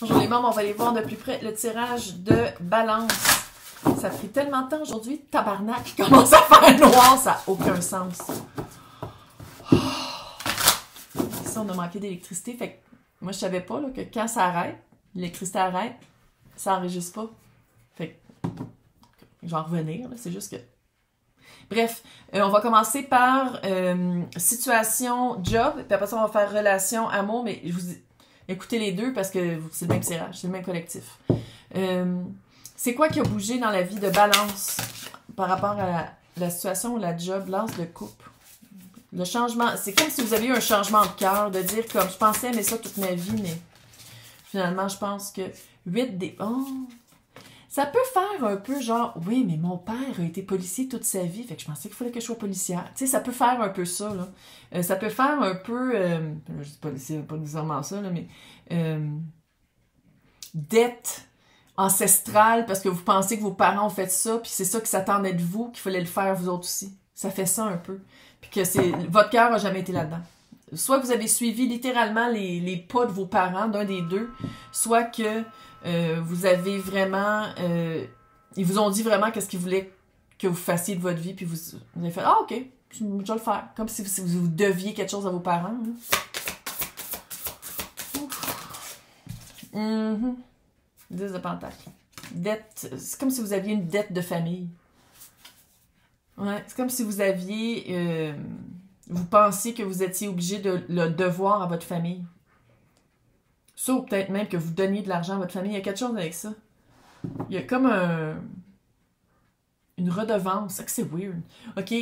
Bonjour les membres, on va aller voir de plus près le tirage de balance. Ça a pris tellement de temps aujourd'hui, tabarnak, il commence à faire noir, ça n'a aucun sens. Ici, on a manqué d'électricité, fait que moi je savais pas là, que quand ça arrête, l'électricité arrête, ça n'enregistre pas. Fait que je vais en revenir, c'est juste que... Bref, on va commencer par situation job, puis après ça on va faire relation amour, mais je vous écoutez les deux parce que c'est le même tirage, c'est le même collectif. C'est quoi qui a bougé dans la vie de balance par rapport à la situation ou la job, lance de coupe? Le changement, c'est comme si vous aviez eu un changement de cœur, de dire comme je pensais aimer ça toute ma vie, mais finalement je pense que 8 des... Oh! Ça peut faire un peu genre, oui, mais mon père a été policier toute sa vie, fait que je pensais qu'il fallait que je sois policière. Tu sais, ça peut faire un peu ça, là. Ça peut faire un peu, je dis policier, pas nécessairement ça, là, mais dette ancestrale parce que vous pensez que vos parents ont fait ça, puis c'est ça qui s'attendait de vous, qu'il fallait le faire vous autres aussi. Ça fait ça un peu. Puis que c'est votre cœur a jamais été là-dedans. Soit que vous avez suivi littéralement les pas de vos parents, d'un des deux, soit que vous avez vraiment... ils vous ont dit vraiment qu'est-ce qu'ils voulaient que vous fassiez de votre vie, puis vous avez fait « Ah, ok, je vais le faire. » Comme si vous deviez quelque chose à vos parents. Mm-hmm. 10 de pentacle. Dette, c'est comme si vous aviez une dette de famille. Ouais, c'est comme si vous aviez... vous pensiez que vous étiez obligé de le devoir à votre famille. Ça, ou peut-être même que vous donniez de l'argent à votre famille. Il y a quelque chose avec ça. Il y a comme une redevance. C'est que c'est weird. OK.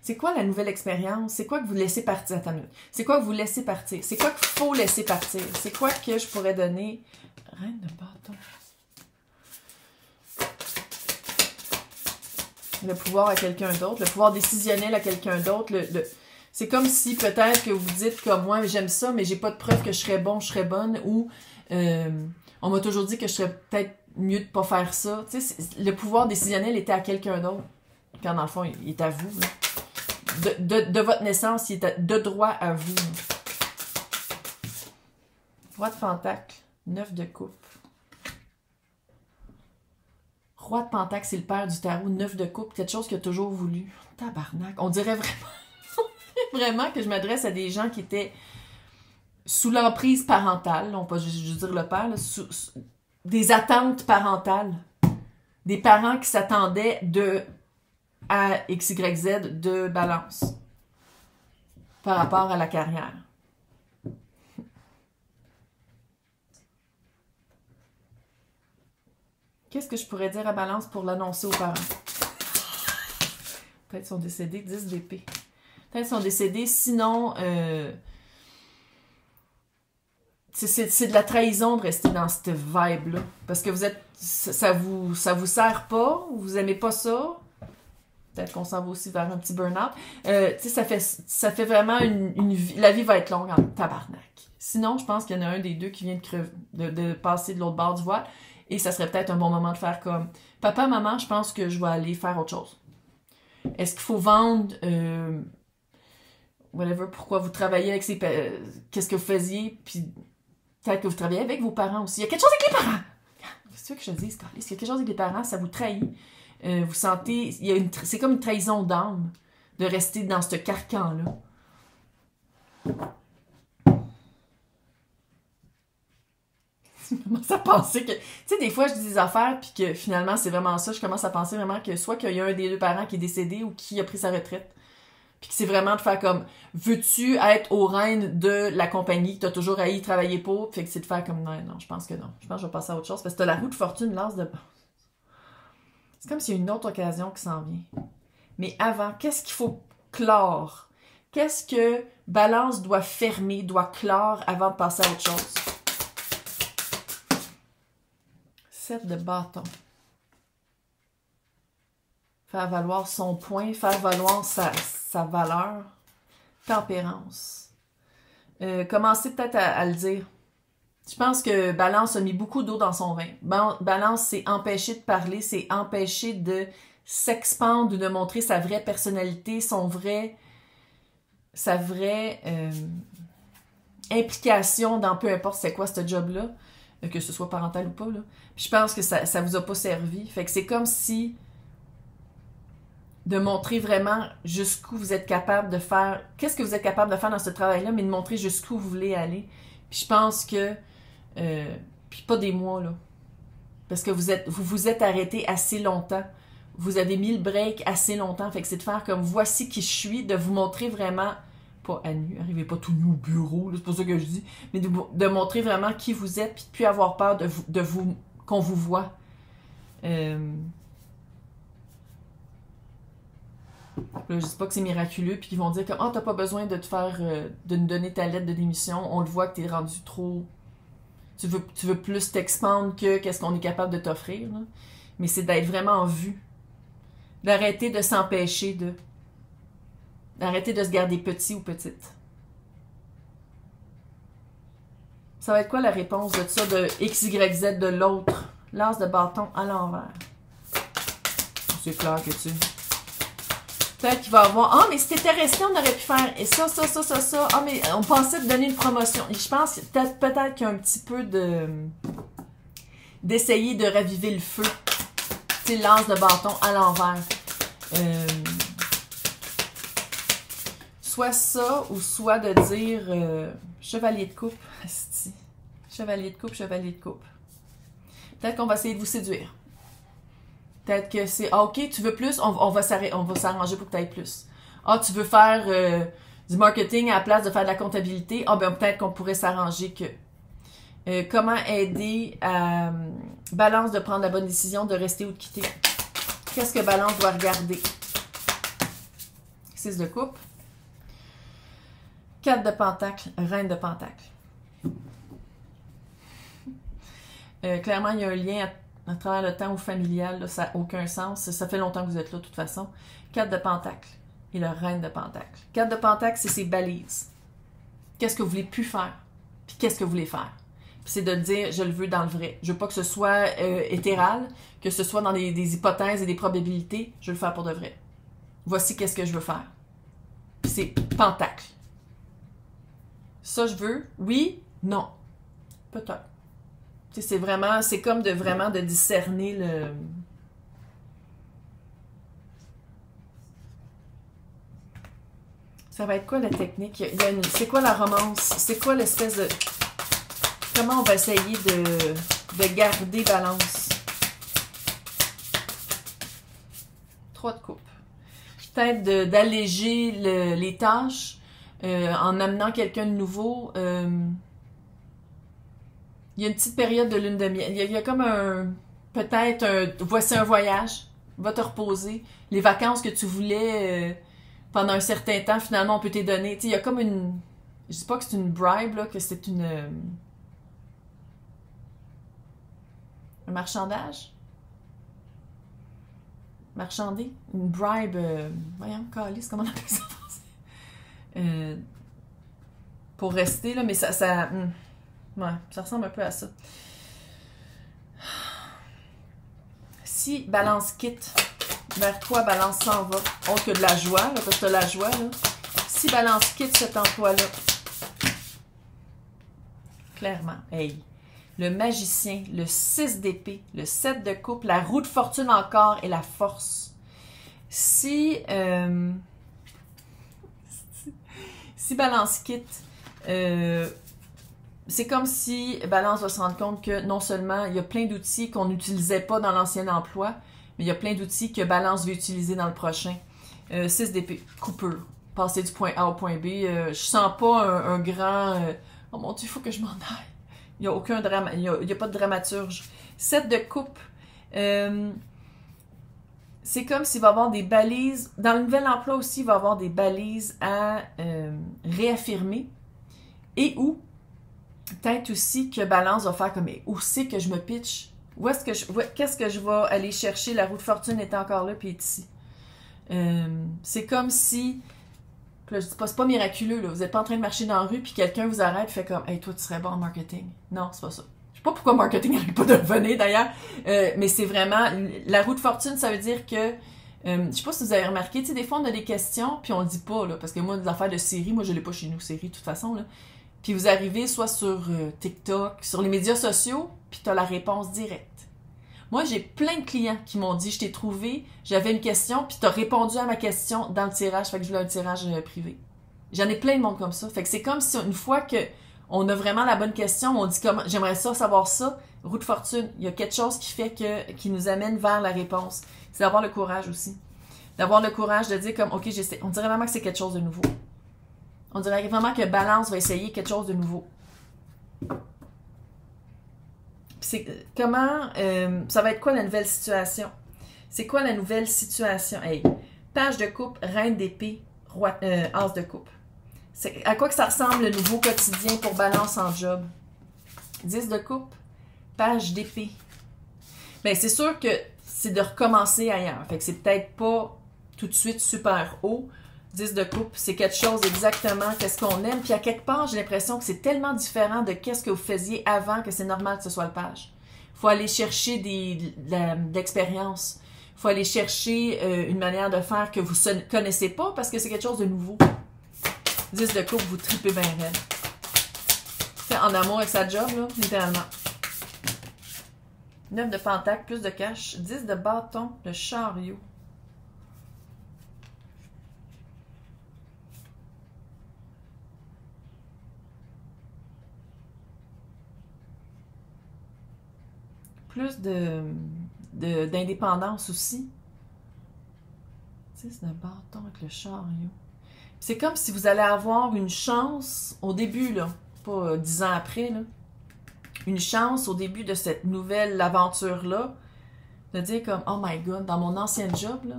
C'est quoi la nouvelle expérience? C'est quoi que vous laissez partir? Attends une minute. C'est quoi que vous laissez partir? C'est quoi qu'il faut laisser partir? C'est quoi que je pourrais donner? Reine de bâton. Le pouvoir à quelqu'un d'autre. Le pouvoir décisionnel à quelqu'un d'autre. C'est comme si peut-être que vous dites comme moi, j'aime ça, mais j'ai pas de preuve que je serais bon, je serais bonne, ou on m'a toujours dit que je serais peut-être mieux de pas faire ça. Tu sais, le pouvoir décisionnel était à quelqu'un d'autre. Quand dans le fond, il est à vous. Là. De votre naissance, il est de droit à vous. Roi de pentacle, 9 de coupe. Roi de pentacle, c'est le père du tarot, 9 de coupe, quelque chose qu'il a toujours voulu. Tabarnak, on dirait vraiment que je m'adresse à des gens qui étaient sous l'emprise parentale, on peut juste dire le père, là, des attentes parentales, des parents qui s'attendaient à X, Y, Z de balance par rapport à la carrière. Qu'est-ce que je pourrais dire à balance pour l'annoncer aux parents? Peut-être qu'ils sont décédés, 10 d'épée. Peut-être qu'ils sont décédés, sinon... c'est de la trahison de rester dans cette vibe-là. Parce que vous êtes... Ça vous sert pas, vous aimez pas ça. Peut-être qu'on s'en va aussi vers un petit burn-out. Ça fait vraiment la vie va être longue en tabarnak. Sinon, je pense qu'il y en a un des deux qui vient de passer de l'autre bord du voile. Et ça serait peut-être un bon moment de faire comme « Papa, maman, je pense que je vais aller faire autre chose. » Est-ce qu'il faut vendre... whatever, pourquoi vous travaillez avec ces... qu'est-ce que vous faisiez, puis peut-être que vous travaillez avec vos parents aussi. Il y a quelque chose avec les parents! C'est ça que je te dis, Carlis. Il y a quelque chose avec les parents, ça vous trahit. Vous sentez... c'est comme une trahison d'âme de rester dans ce carcan-là. Je commence à penser que... Tu sais, des fois, je dis des affaires, puis que finalement, c'est vraiment ça. Je commence à penser vraiment que soit qu'il y a un des deux parents qui est décédé ou qui a pris sa retraite. Puis que c'est vraiment de faire comme, veux-tu être au règne de la compagnie que t'as toujours haï travailler pour? Fait que c'est de faire comme, non, je pense que non. Je pense que je vais passer à autre chose. Parce que t'as la roue de fortune, l'as de... C'est comme s'il y a une autre occasion qui s'en vient. Mais avant, qu'est-ce qu'il faut clore? Qu'est-ce que balance doit fermer, doit clore avant de passer à autre chose? 7 de bâton. Faire valoir son point, faire valoir sa valeur. Tempérance. Commencez peut-être à le dire. Je pense que Balance a mis beaucoup d'eau dans son vin. Balance, c'est empêcher de parler, c'est empêcher de s'expandre, de montrer sa vraie personnalité, sa vraie implication dans peu importe c'est quoi ce job-là, que ce soit parental ou pas, là. Puis je pense que ça vous a pas servi. Fait que c'est comme si de montrer vraiment jusqu'où vous êtes capable de faire, qu'est-ce que vous êtes capable de faire dans ce travail-là, mais de montrer jusqu'où vous voulez aller. Puis je pense que, puis pas des mois, là, parce que vous vous êtes arrêté assez longtemps. Vous avez mis le break assez longtemps. Fait que c'est de faire comme voici qui je suis, de vous montrer vraiment, pas à nu, arrivez pas tout nu au bureau, c'est pas ça que je dis, mais de montrer vraiment qui vous êtes, puis de plus avoir peur de vous qu'on vous voit. Là, je dis pas que c'est miraculeux, puis qu'ils vont dire comme ah, t'as pas besoin de te faire de nous donner ta lettre de démission, on le voit que t'es rendu trop. Tu veux plus t'expandre que qu'est-ce qu'on est capable de t'offrir, là. Mais c'est d'être vraiment en vue. D'arrêter de s'empêcher de. D'arrêter de se garder petit ou petite. Ça va être quoi la réponse de ça, de X, Y, Z de l'autre? L'as de bâton à l'envers. C'est clair que tu... Peut-être qu'il va avoir... Ah, mais si t'étais resté, on aurait pu faire... Et ça. Ah, mais on pensait te donner une promotion. Et je pense peut-être qu'il y a un petit peu de... d'essayer de raviver le feu. Tu sais, l'as de bâton à l'envers. Soit ça, ou soit de dire chevalier de coupe. Chevalier de coupe, chevalier de coupe. Peut-être qu'on va essayer de vous séduire. Peut-être que c'est, ah, ok, tu veux plus, on va s'arranger pour que tu ailles plus. Ah, tu veux faire du marketing à la place de faire de la comptabilité. Ah, ben peut-être qu'on pourrait s'arranger que. Comment aider à Balance de prendre la bonne décision, de rester ou de quitter. Qu'est-ce que Balance doit regarder? 6 de coupe. 4 de pentacle, reine de pentacle. Clairement, il y a un lien à travers le temps ou familial, là, ça n'a aucun sens. Ça fait longtemps que vous êtes là, de toute façon. 4 de pentacle et le reine de pentacle. 4 de pentacle, c'est ses balises. Qu'est-ce que vous voulez plus faire? Puis qu'est-ce que vous voulez faire? Puis c'est de dire, je le veux dans le vrai. Je veux pas que ce soit éthéral, que ce soit dans des hypothèses et des probabilités. Je veux le faire pour de vrai. Voici qu'est-ce que je veux faire. Puis c'est pentacle. Ça, je veux. Oui, non. Peut-être. C'est vraiment, c'est comme de discerner le... Ça va être quoi la technique? C'est quoi la romance? C'est quoi l'espèce de... Comment on va essayer de garder Balance? 3 de coupe. Peut-être d'alléger les tâches en amenant quelqu'un de nouveau. Il y a une petite période de lune de miel. Il y a comme voici un voyage, va te reposer. Les vacances que tu voulais pendant un certain temps, finalement, on peut te donner. Tu sais, il y a comme une... Je dis pas que c'est une bribe, là, que c'est une... un marchandage? Marchander? Une bribe... voyons, calice, comment on appelle ça en français? Pour rester, là, mais ça ouais, ça ressemble un peu à ça. Si Balance quitte, vers quoi Balance s'en va? Autre que de la joie, là, parce que t'as la joie, là. Si Balance quitte cet emploi-là, clairement, hey, le magicien, le 6 d'épée, le 7 de coupe, la roue de fortune encore et la force. Si Balance quitte, c'est comme si Balance va se rendre compte que non seulement il y a plein d'outils qu'on n'utilisait pas dans l'ancien emploi, mais il y a plein d'outils que Balance veut utiliser dans le prochain. 6 d'épée, coupure. Passer du point A au point B. Je sens pas un grand... oh mon Dieu, il faut que je m'en aille. Il n'y a aucun drame, il y a pas de dramaturge. 7 de coupe. C'est comme s'il va y avoir des balises. Dans le nouvel emploi aussi, il va y avoir des balises à réaffirmer. Et où peut-être aussi que Balance va faire comme, où c'est que je me pitch? Qu'est-ce que je vais aller chercher? La roue de fortune est encore là, puis est ici. C'est comme si, là, je dis pas, c'est pas miraculeux, là. Vous n'êtes pas en train de marcher dans la rue, puis quelqu'un vous arrête et fait comme, hey, toi, tu serais bon en marketing. Non, c'est pas ça. Je sais pas pourquoi marketing n'arrive pas de revenir, d'ailleurs. Mais c'est vraiment, la roue de fortune, ça veut dire que, je sais pas si vous avez remarqué, tu sais, des fois, on a des questions, puis on le dit pas, là, parce que moi, des affaires de série, moi, je l'ai pas chez nous, série, de toute façon, là. Puis vous arrivez soit sur TikTok, sur les médias sociaux, puis tu as la réponse directe. Moi, j'ai plein de clients qui m'ont dit, je t'ai trouvé, j'avais une question, puis tu as répondu à ma question dans le tirage, fait que je voulais un tirage privé. J'en ai plein de monde comme ça. Fait que c'est comme si une fois que on a vraiment la bonne question, on dit comment j'aimerais ça, savoir ça, roue de fortune. Il y a quelque chose qui fait qui nous amène vers la réponse. C'est d'avoir le courage aussi. D'avoir le courage de dire comme, OK, j'essaie. On dirait vraiment que c'est quelque chose de nouveau. On dirait vraiment que Balance va essayer quelque chose de nouveau. C'est comment, ça va être quoi la nouvelle situation? C'est quoi la nouvelle situation? Hey, page de coupe, reine d'épée, as de coupe. À quoi que ça ressemble le nouveau quotidien pour Balance en job? 10 de coupe, page d'épée. Bien, c'est sûr que c'est de recommencer ailleurs. Fait que c'est peut-être pas tout de suite super haut. 10 de coupe, c'est quelque chose exactement qu'est-ce qu'on aime. Puis à quelque part, j'ai l'impression que c'est tellement différent de qu'est-ce que vous faisiez avant que c'est normal que ce soit le page. Il faut aller chercher de l'expérience. Il faut aller chercher une manière de faire que vous ne connaissez pas parce que c'est quelque chose de nouveau. 10 de coupe, vous tripez bien raide. En amour avec sa job, là, littéralement. 9 de pentacle, plus de cash. 10 de bâton, de chariot. Plus d'indépendance aussi. 10 de bâton avec le chariot. C'est comme si vous allez avoir une chance au début, là, pas 10 ans après, là, une chance au début de cette nouvelle aventure-là, de dire comme, oh my god, dans mon ancien job, là,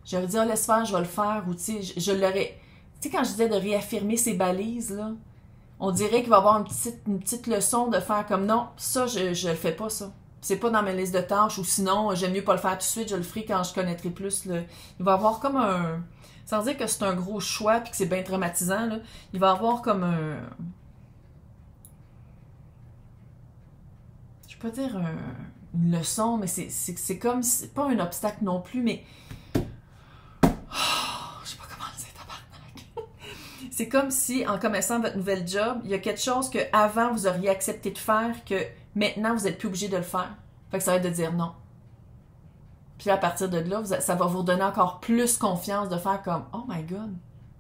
j'aurais dit, oh, laisse faire, je vais le faire, ou tu sais, je l'aurais. Tu sais, quand je disais de réaffirmer ses balises, là, on dirait qu'il va y avoir une petite leçon de faire comme, non, ça, je le fais pas, ça. C'est pas dans ma liste de tâches, ou sinon, j'aime mieux pas le faire tout de suite, je le ferai quand je connaîtrai plus. Là. Il va y avoir comme un. Sans dire que c'est un gros choix puis que c'est bien traumatisant, là, il va y avoir comme un. Je peux pas dire une leçon, mais c'est comme. C'est pas un obstacle non plus, mais. Oh, je sais pas comment le dire, tabarnak. C'est comme si, en commençant votre nouvel job, il y a quelque chose que avant vous auriez accepté de faire que maintenant vous n'êtes plus obligé de le faire. Fait que ça va être de dire non. Puis à partir de là, ça va vous redonner encore plus confiance de faire comme « Oh my God,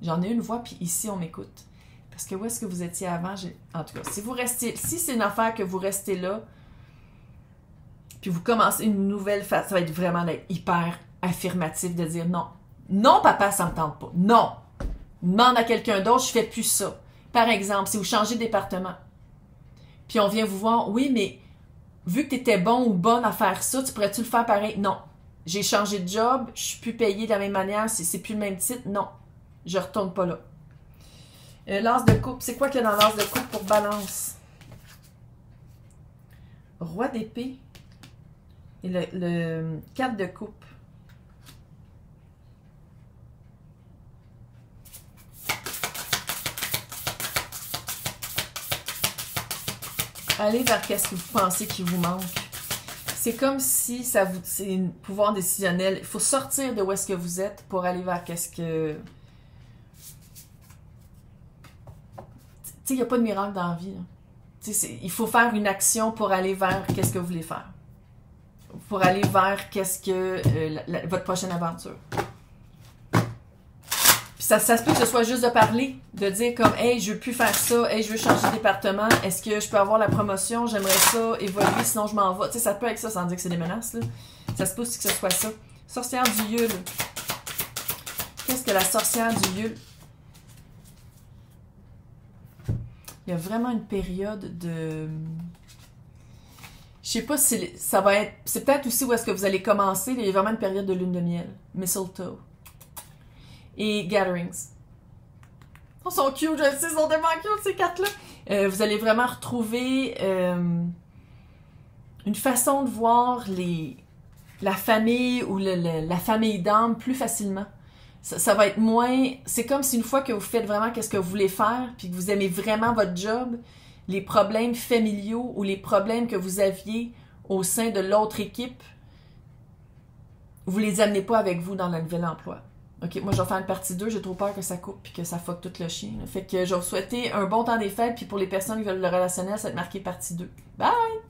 j'en ai une voix, puis ici, on m'écoute. » Parce que où est-ce que vous étiez avant? En tout cas, si c'est une affaire que vous restez là, puis vous commencez une nouvelle phase, ça va être vraiment d'être hyper affirmatif, de dire « Non, non papa, ça me tente pas. Non, demande à quelqu'un d'autre, je fais plus ça. » Par exemple, si vous changez de département, puis on vient vous voir « Oui, mais vu que tu étais bon ou bonne à faire ça, tu pourrais-tu le faire pareil? » Non. J'ai changé de job, je suis plus payée de la même manière, c'est plus le même titre, non. Je retourne pas là. L'as de coupe, c'est quoi qu'il y a dans l'as de coupe pour Balance? Roi d'épée et le 4 de coupe. Allez vers qu'est-ce que vous pensez qui vous manque. C'est comme si c'est un pouvoir décisionnel. Il faut sortir de où est-ce que vous êtes pour aller vers qu'est-ce que... Tu sais, il n'y a pas de miracle dans la vie. Il faut faire une action pour aller vers qu'est-ce que vous voulez faire. Pour aller vers qu'est-ce que... votre prochaine aventure. Puis ça se peut que ce soit juste de parler, de dire comme « Hey, je veux plus faire ça. Hey, je veux changer de département. Est-ce que je peux avoir la promotion? J'aimerais ça évoluer, sinon je m'en vais. » Tu sais, ça peut être ça sans dire que c'est des menaces, là. Ça se peut aussi que ce soit ça. Sorcière du Yule. Qu'est-ce que la sorcière du Yule? Il y a vraiment une période de... Je sais pas si ça va être... C'est peut-être aussi où est-ce que vous allez commencer. Il y a vraiment une période de lune de miel. Mistletoe. Et Gatherings. Ils sont cute, je le sais, ils sont tellement cute ces cartes-là. Vous allez vraiment retrouver une façon de voir la famille ou la famille d'âme plus facilement. Ça va être moins... C'est comme si une fois que vous faites vraiment qu'est-ce que vous voulez faire, puis que vous aimez vraiment votre job, les problèmes familiaux ou les problèmes que vous aviez au sein de l'autre équipe, vous les amenez pas avec vous dans le nouvel emploi. OK, moi, je vais faire une partie 2. J'ai trop peur que ça coupe puis que ça fuck tout le chien. Là. Fait que je vais vous souhaiter un bon temps des fêtes. Puis pour les personnes qui veulent le relationnel, ça va être marqué partie 2. Bye!